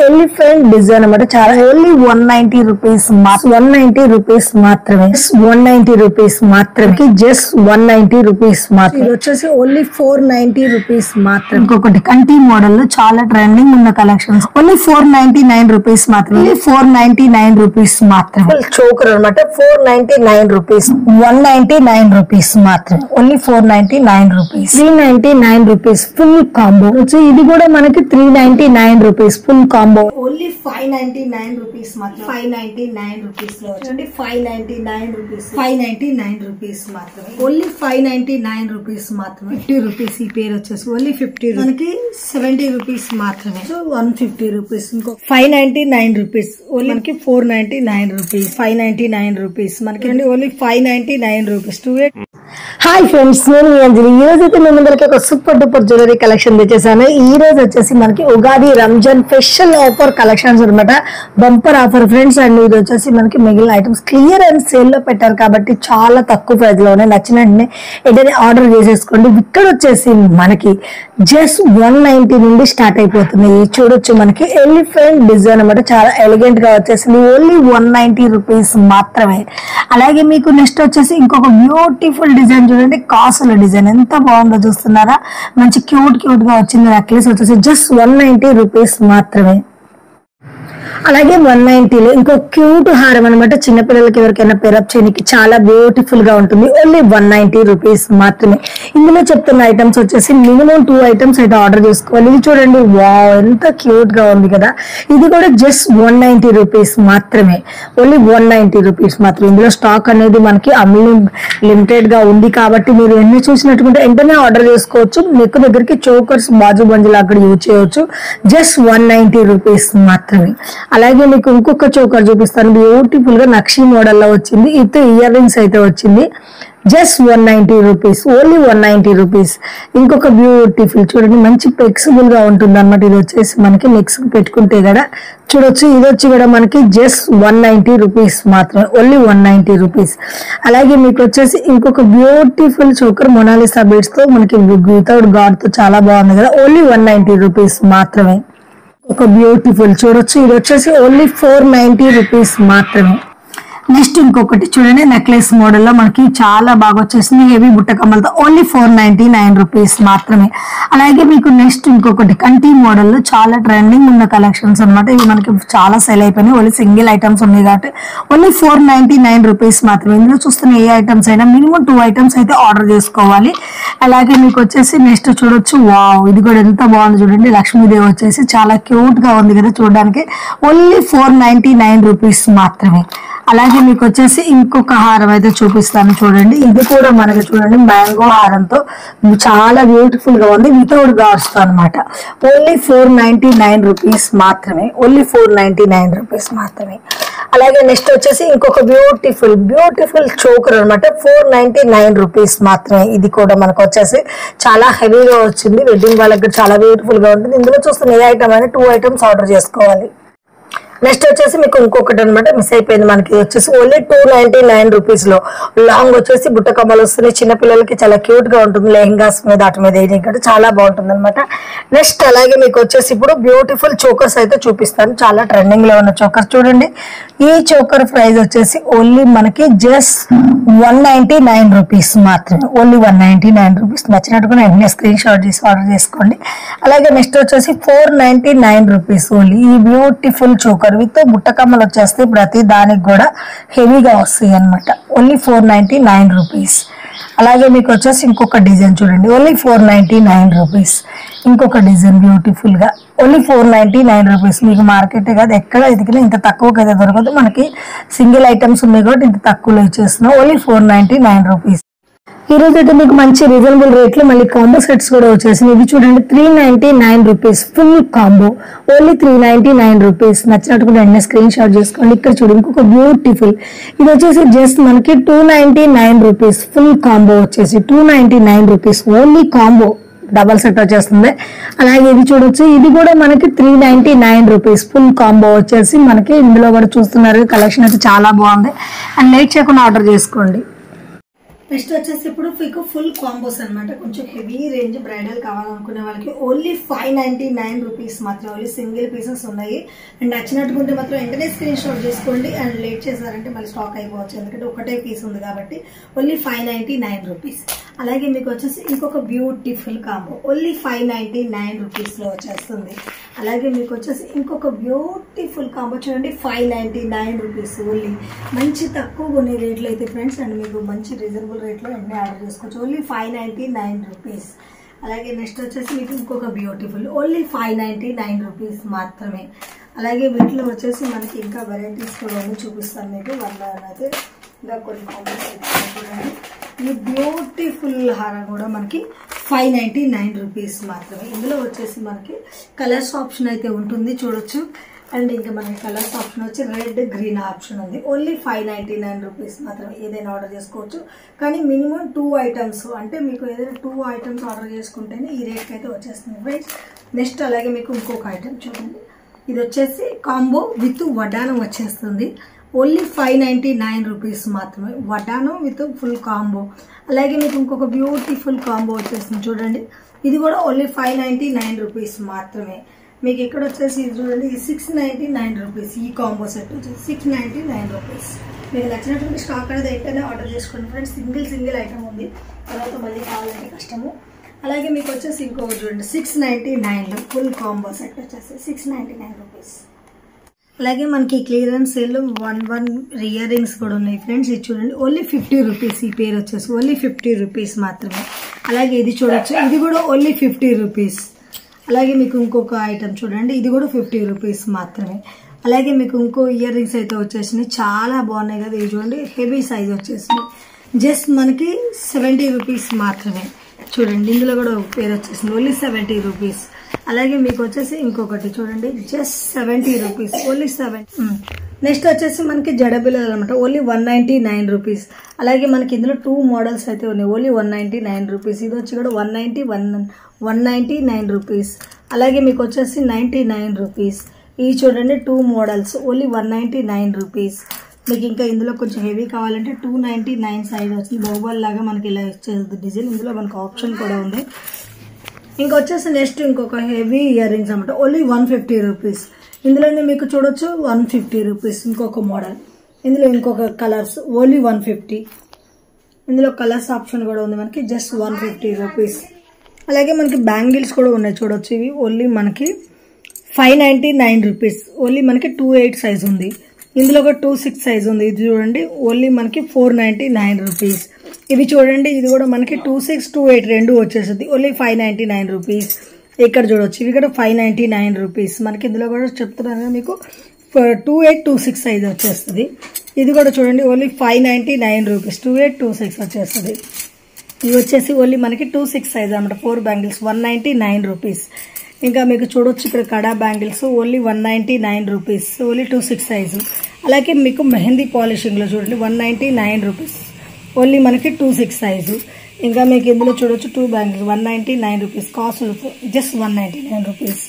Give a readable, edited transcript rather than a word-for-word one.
Elephant design అన్నమాట. చాలా only 190 rupees, 190 rupees మాత్రమే, 190 రూపీస్ మాత్రమే, జస్ట్ 190 రూపీస్ మాత్రమే. ఇది వచ్చేసి ఓన్లీ 490 రూపీస్ మాత్రమే. ఇంకొకటి కంటి మోడల్ లో చాలా ట్రెండింగ్ ఉన్న కలెక్షన్స్, ఓన్లీ 499 రూపీస్ మాత్రమే, 499 రూపీస్ మాత్రమే. చోకర్ అనమాట, 499 రూపీస్, 199 రూపీస్ మాత్రమే, only 499 rupees, 399 rupees full combo. ఇది కూడా మనకి 399 rupees full combo, only 599 rupees మాత్రం, 599 రూపీస్ లో చూడండి, 599 రూపీస్, 599 రూపీస్ మాత్రమే, ఓన్లీ 599 రూపీస్ మాత్రమే. 50 రూపీస్ ఈ పేరు వచ్చేసి ఓన్లీ 50, మనకి 70 రూపీస్ మాత్రమే, సో 150 రూపీస్. ఇంకో 599 రూపీస్, ఓన్లీ మనకి 499 రూపీస్, 599 రూపీస్ మనకి ఓన్లీ 599 రూపీస్. 28. హాయ్ ఫ్రెండ్స్, నేను మీ అంజలి. ఈ రోజు అయితే మీ ముందరికి ఒక సూపర్ డూపర్ జ్యువెలరీ కలెక్షన్ తెచ్చేసాను. ఈ రోజు వచ్చేసి మనకి Ugadi Ramzan special offer collections అనమాట, బంపర్ ఆఫర్ ఫ్రెండ్స్. అండ్ ఇది వచ్చేసి మనకి మిగిలిన ఐటమ్స్ క్లియర్ అండ్ సేల్ లో పెట్టారు కాబట్టి చాలా తక్కువ ప్రైస్ లో ఉన్నాయి. నచ్చిన వెంటనే ఏదైనా ఆర్డర్ చేసేసుకోండి. ఇక్కడ వచ్చేసి మనకి జస్ట్ 190 నుండి స్టార్ట్ అయిపోతుంది. చూడొచ్చు మనకి ఎలిఫెంట్ డిజైన్ అనమాట, చాలా ఎలిగెంట్ గా వచ్చేసింది, ఓన్లీ 190 రూపీస్ మాత్రమే. అలాగే మీకు నెక్స్ట్ వచ్చేసి ఇంకొక బ్యూటిఫుల్ డిజైన్ చూడండి, కాసుల డిజైన్ ఎంత బాగుందో చూస్తున్నారా, మంచి క్యూట్ క్యూట్ గా వచ్చింది. నెక్లెస్ వచ్చేసి జస్ట్ 190 రూపీస్ మాత్రమే. అలాగే 190లో ఇంకో క్యూట్ హారం అనమాట, చిన్నపిల్లలకి ఎవరికైనా పేరప్ చేయడానికి చాలా బ్యూటిఫుల్ గా ఉంటుంది, ఓన్లీ 190 రూపీస్ మాత్రమే. ఇందులో చెప్తున్న ఐటమ్స్ వచ్చేసి మినిమం 2 ఐటమ్స్ అయితే ఆర్డర్ చేసుకోవాలి. ఇది చూడండి, వావ్ ఎంత క్యూట్ గా ఉంది కదా, ఇది కూడా జస్ట్ 190 రూపీస్ మాత్రమే, ఓన్లీ 190 రూపీస్ మాత్రమే. ఇందులో స్టాక్ అనేది మనకి లిమిటెడ్ గా ఉంది కాబట్టి మీరు ఎన్ని చూసినట్టుకుంటే వెంటనే ఆర్డర్ చేసుకోవచ్చు. నెక్ దగ్గరికి చోకర్స్ బాజు బంజులు అక్కడ యూజ్ చేయవచ్చు, జస్ట్ 190 రూపీస్ మాత్రమే. అలాగే మీకు ఇంకొక చోకర్ చూపిస్తాను, బ్యూటిఫుల్ గా నక్షి మోడల్ లో వచ్చింది, ఇది ఇయర్ రింగ్స్ అయితే వచ్చింది, జస్ట్ 190 రూపీస్, ఓన్లీ 190 రూపీస్. ఇంకొక బ్యూటిఫుల్ చూడండి, మంచి ఫ్లెక్సిబుల్ గా ఉంటుంది అనమాట. ఇది వచ్చేసి మనకి నెక్స్ పెట్టుకుంటే కూడా చూడొచ్చు, ఇది వచ్చి కూడా మనకి జస్ట్ 190 రూపీస్ మాత్రమే, ఓన్లీ 190 రూపీస్. అలాగే మీకు వచ్చేసి ఇంకొక బ్యూటిఫుల్ చోకర్ మొనాలిసా బీడ్స్ తో మనకి వితౌట్ గాడ్ తో చాలా బాగుంది కదా, ఓన్లీ 190 రూపీస్ మాత్రమే. ఒక బ్యూటిఫుల్ చూడొచ్చు, ఇది వచ్చేసి ఓన్లీ 490 రూపీస్ మాత్రమే. నెక్స్ట్ ఇంకొకటి చూడండి, నెక్లెస్ మోడల్ లో మనకి చాలా బాగా వచ్చేసింది, హెవీ బుట్ట కమ్మలతో, ఓన్లీ 499 రూపీస్ మాత్రమే. అలాగే మీకు నెక్స్ట్ ఇంకొకటి కంటి మోడల్ లో చాలా ట్రెండింగ్ ఉన్న కలెక్షన్స్ అనమాట, ఇవి మనకి చాలా సేల్ అయిపోయినాయి, ఓన్లీ సింగిల్ ఐటమ్స్ ఉన్నాయి కాబట్టి ఓన్లీ 499 రూపీస్ మాత్రమే. ఇందులో చూస్తున్న ఏ ఐటమ్స్ అయినా మినిమం 2 ఐటమ్స్ అయితే ఆర్డర్ చేసుకోవాలి. అలాగే మీకు వచ్చేసి నెక్స్ట్ చూడొచ్చు, వావ్ ఇది కూడా ఎంత బాగుంది చూడండి, లక్ష్మీదేవి వచ్చేసి చాలా క్యూట్ గా ఉంది కదా చూడడానికి, ఓన్లీ 499 రూపీస్ మాత్రమే. అలాగే మీకు వచ్చేసి ఇంకొక హారం అయితే చూపిస్తాను చూడండి, ఇది కూడా మనకి చూడండి మ్యాంగో హారంతో చాలా బ్యూటిఫుల్ గా ఉంది, వితౌట్ గాడ్స్ తో అనమాట, ఓన్లీ 499 రూపీస్ మాత్రమే, ఓన్లీ 499 రూపీస్ మాత్రమే. అలాగే నెక్స్ట్ వచ్చేసి ఇంకొక బ్యూటిఫుల్ చోకర్ అనమాట, 499 రూపీస్ మాత్రమే. ఇది కూడా మనకు వచ్చేసి చాలా హెవీగా వచ్చింది, వెడ్డింగ్ వాళ్ళకి చాలా బ్యూటిఫుల్ గా ఉంటుంది. ఇందులో చూస్తున్న ఏ ఐటమ్ అయినా 2 ఐటమ్స్ ఆర్డర్ చేసుకోవాలి. నెక్స్ట్ వచ్చేసి మీకు ఇంకొకటి అనమాట, మిస్ అయిపోయింది, మనకి వచ్చేసి ఓన్లీ 299 రూపీస్ లో లాంగ్ వచ్చేసి బుట్ట కమ్మలు వస్తున్నాయి, చిన్నపిల్లలకి చాలా క్యూట్ గా ఉంటుంది, లెహంగాస్ మీద వాటి మీద వేయడానికి చాలా బాగుంటుంది అనమాట. నెక్స్ట్ అలాగే మీకు వచ్చేసి ఇప్పుడు బ్యూటిఫుల్ చోకర్స్ అయితే చూపిస్తాను, చాలా ట్రెండింగ్ లో ఉన్న చోకర్స్ చూడండి. ఈ చోకర్ ప్రైస్ వచ్చేసి ఓన్లీ మనకి జస్ట్ 199 రూపీస్ మాత్రమే, ఓన్లీ 199 రూపీస్. నచ్చినట్టుగా వెంటనే స్క్రీన్ షాట్ చేసి ఆర్డర్ చేసుకోండి. అలాగే నెక్స్ట్ వచ్చేసి 499 రూపీస్ ఓన్లీ ఈ బ్యూటిఫుల్ చోకర్ విత్ బుట్ట కమ్మలు వచ్చేస్తే ప్రతి దానికి కూడా హెవీగా వస్తాయి అనమాట, ఓన్లీ 499 రూపీస్. అలాగే మీకు వచ్చేసి ఇంకొక డిజైన్ చూడండి, ఓన్లీ 499 రూపీస్. ఇంకొక డిజైన్ బ్యూటిఫుల్ గా ఓన్లీ 499 రూపీస్. మీకు మార్కెట్ కాదు ఎక్కడ ఎదిగినా ఇంత తక్కువకి అయితే దొరకదు, మనకి సింగిల్ ఐటమ్స్ ఉన్నాయి కాబట్టి ఇంత తక్కువలో ఇచ్చేస్తున్నాం, ఓన్లీ 499 రూపీస్. ఈ రోజు అయితే మీకు మంచి రీజనబుల్ రేట్ లో మళ్ళీ కాంబో సెట్స్ కూడా వచ్చేసింది. ఇది చూడండి 399 rupees full combo, only 399 rupees. నచ్చినట్టు కూడా వెంటనే స్క్రీన్ షాట్ చేసుకోండి. ఇక్కడ చూడండి ఇంకొక బ్యూటిఫుల్, ఇది వచ్చేసి జస్ట్ మనకి 299 రూపీస్ ఫుల్ కాంబో వచ్చేసి 299 rupees, only combo double set వచ్చేస్తుంది. అలాగే ఇది చూడొచ్చు, ఇది కూడా మనకి 399 రూపీస్ ఫుల్ కాంబో వచ్చేసి మనకి. ఇందులో కూడా చూస్తున్నారు కలెక్షన్ అయితే చాలా బాగుంది, అండ్ లేట్ చేయకుండా ఆర్డర్ చేసుకోండి. నెక్స్ట్ వచ్చేసి ఇప్పుడు మీకు ఫుల్ కాంబోస్ అనమాట, కొంచెం హెవీ రేంజ్ బ్రైడల్ కావాలనుకునే వాళ్ళకి ఓన్లీ 599 రూపీస్ మాత్రం. ఓన్లీ సింగిల్ పీసెస్ ఉన్నాయి. అండ్ నచ్చినట్టుకుంటే మాత్రం వెంటనే స్క్రీన్ షాట్ చేసుకోండి. అండ్ లేట్ చేశారంటే మళ్ళీ స్టాక్ అయిపోవచ్చు, ఎందుకంటే ఒకటే పీస్ ఉంది కాబట్టి. Only 599 rupees. అలాగే మీకు వచ్చేసి ఇంకొక బ్యూటిఫుల్ కాంబో ఓన్లీ 599 రూపీస్ లో వచ్చేస్తుంది. అలాగే మీకు వచ్చేసి ఇంకొక బ్యూటిఫుల్ కాంబో చూడండి 599 రూపీస్ ఓన్లీ. మంచి తక్కువ కొనే రేట్లు అయితే ఫ్రెండ్స్, అండ్ మీకు మంచి రీజనబుల్ రేట్లో అన్నీ ఆర్డర్ చేసుకోవచ్చు. Only 599 rupees. అలాగే నెక్స్ట్ వచ్చేసి మీకు ఇంకొక బ్యూటిఫుల్ ఓన్లీ 599 రూపీస్ మాత్రమే. అలాగే వీటిలో వచ్చేసి మనకి ఇంకా వెరైటీస్ కూడా చూపిస్తాను మీకు. అయితే ఇంకా కొన్ని కాంబోస్ చూడండి. ఈ బ్యూటిఫుల్ హారం కూడా మనకి 599 రూపీస్ మాత్రమే. ఇందులో వచ్చేసి మనకి కలర్స్ ఆప్షన్ అయితే ఉంటుంది చూడొచ్చు. అండ్ ఇంకా మనకి కలర్స్ ఆప్షన్ వచ్చి రెడ్ గ్రీన్ ఆప్షన్ ఉంది. ఓన్లీ 599 రూపీస్ మాత్రమే. ఏదైనా ఆర్డర్ చేసుకోవచ్చు, కానీ మినిమం 2 ఐటమ్స్, అంటే మీకు ఏదైనా 2 ఐటమ్స్ ఆర్డర్ చేసుకుంటేనే ఈ రేట్కి అయితే వచ్చేస్తుంది ఫ్రెండ్స్. నెక్స్ట్ అలాగే మీకు ఇంకొక ఐటమ్ చూడండి. ఇది వచ్చేసి కాంబో విత్ వడ్డానం వచ్చేస్తుంది. ఓన్లీ 599 రూపీస్ మాత్రమే. వడ్డానం విత్ ఫుల్ కాంబో. అలాగే మీకు ఇంకొక బ్యూటిఫుల్ కాంబో వచ్చేస్తుంది చూడండి. ఇది కూడా ఓన్లీ 599 రూపీస్ మాత్రమే. మీకు ఇక్కడ వచ్చేసి ఇది చూడండి 699 రూపీస్. ఈ కాంబో సెట్ వచ్చేసి 699 రూపీస్. మీకు నచ్చినటువంటి స్టాక్ అనేది ఏంటనే ఆర్డర్ చేసుకోండి ఫ్రెండ్స్. సింగిల్ ఐటమ్ ఉంది, తర్వాత మళ్ళీ కావాలంటే కష్టము. అలాగే మీకు వచ్చేసి ఇంకొకటి చూడండి 699 ఫుల్ కాంబో సెట్ వచ్చేసి 699 రూపీస్. అలాగే మనకి క్లియరెన్స్ సేల్ 1 ఇయర్ రింగ్స్ కూడా ఉన్నాయి ఫ్రెండ్స్. ఇది చూడండి ఓన్లీ 50 రూపీస్. ఈ పేరు వచ్చేసి ఓన్లీ 50 రూపీస్ మాత్రమే. అలాగే ఇది చూడొచ్చు, ఇది కూడా ఓన్లీ 50 రూపీస్. అలాగే మీకు ఇంకొక ఐటమ్ చూడండి, ఇది కూడా 50 రూపీస్ మాత్రమే. అలాగే మీకు ఇంకో ఇయర్ రింగ్స్ అయితే వచ్చేసినాయి, చాలా బాగున్నాయి కదా. ఇది చూడండి హెవీ సైజ్ వచ్చేసినాయి. జస్ట్ మనకి 70 రూపీస్ మాత్రమే. చూడండి ఇందులో కూడా పేరు వచ్చేసింది ఓన్లీ 70 రూపీస్. అలాగే మీకు వచ్చేసి ఇంకొకటి చూడండి జస్ట్ 70 రూపీస్ ఓన్లీ 70. నెక్స్ట్ వచ్చేసి మనకి జడబిల్లలు అనమాట ఓన్లీ 199 రూపీస్. అలాగే మనకి ఇందులో 2 మోడల్స్ అయితే ఉన్నాయి ఓన్లీ 199 రూపీస్. ఇది వచ్చి కూడా 199 రూపీస్. అలాగే మీకు వచ్చేసి 99 రూపీస్. ఇవి చూడండి 2 మోడల్స్ ఓన్లీ 199 రూపీస్. మీకు ఇంకా ఇందులో కొంచెం హెవీ కావాలంటే 299 సైజ్ వచ్చింది. బాహుబలి లాగా మనకి ఇలా వచ్చేది డిజైన్. ఇందులో మనకు ఆప్షన్ కూడా ఉంది. ఇంకొచ్చేసి నెక్స్ట్ ఇంకొక హెవీ ఇయర్ రింగ్స్ అనమాట ఓన్లీ 150 రూపీస్. ఇందులోనే మీకు చూడొచ్చు 150 రూపీస్. ఇంకొక మోడల్, ఇందులో ఇంకొక కలర్స్ ఓన్లీ 150. ఇందులో కలర్స్ ఆప్షన్ కూడా ఉంది మనకి జస్ట్ 150 రూపీస్. అలాగే మనకి బ్యాంగిల్స్ కూడా ఉన్నాయి చూడొచ్చు. ఇవి ఓన్లీ మనకి 599 రూపీస్. ఓన్లీ మనకి 28 సైజ్ ఉంది. ఇందులో ఒక 26 సైజ్ ఉంది. ఇది చూడండి ఓన్లీ మనకి 499 రూపీస్. ఇవి చూడండి ఇది కూడా మనకి 26, 28 రెండు వచ్చేస్తుంది ఓన్లీ 599 రూపీస్. ఇక్కడ చూడొచ్చు ఇవి కూడా 599 రూపీస్. మనకి ఇందులో కూడా చెప్తున్నాను మీకు 28, 26 సైజ్ వచ్చేస్తుంది. ఇది కూడా చూడండి ఓన్లీ 599 రూపీస్. 28, 26 వచ్చేస్తుంది. ఇవి వచ్చేసి ఓన్లీ మనకి 26 సైజ్ అనమాట. 4 బ్యాంగిల్స్ 199 రూపీస్. ఇంకా మీకు చూడొచ్చు ఇక్కడ కడా bangles only 199 rupees. Only 26 size. అలాగే మీకు మెహందీ పాలిషింగ్ లో చూడండి 199 రూపీస్. ఓన్లీ మనకి 26 సైజు. ఇంకా మీకు ఇందులో చూడొచ్చు 2 bangles 199 rupees. Cost just 199 rupees.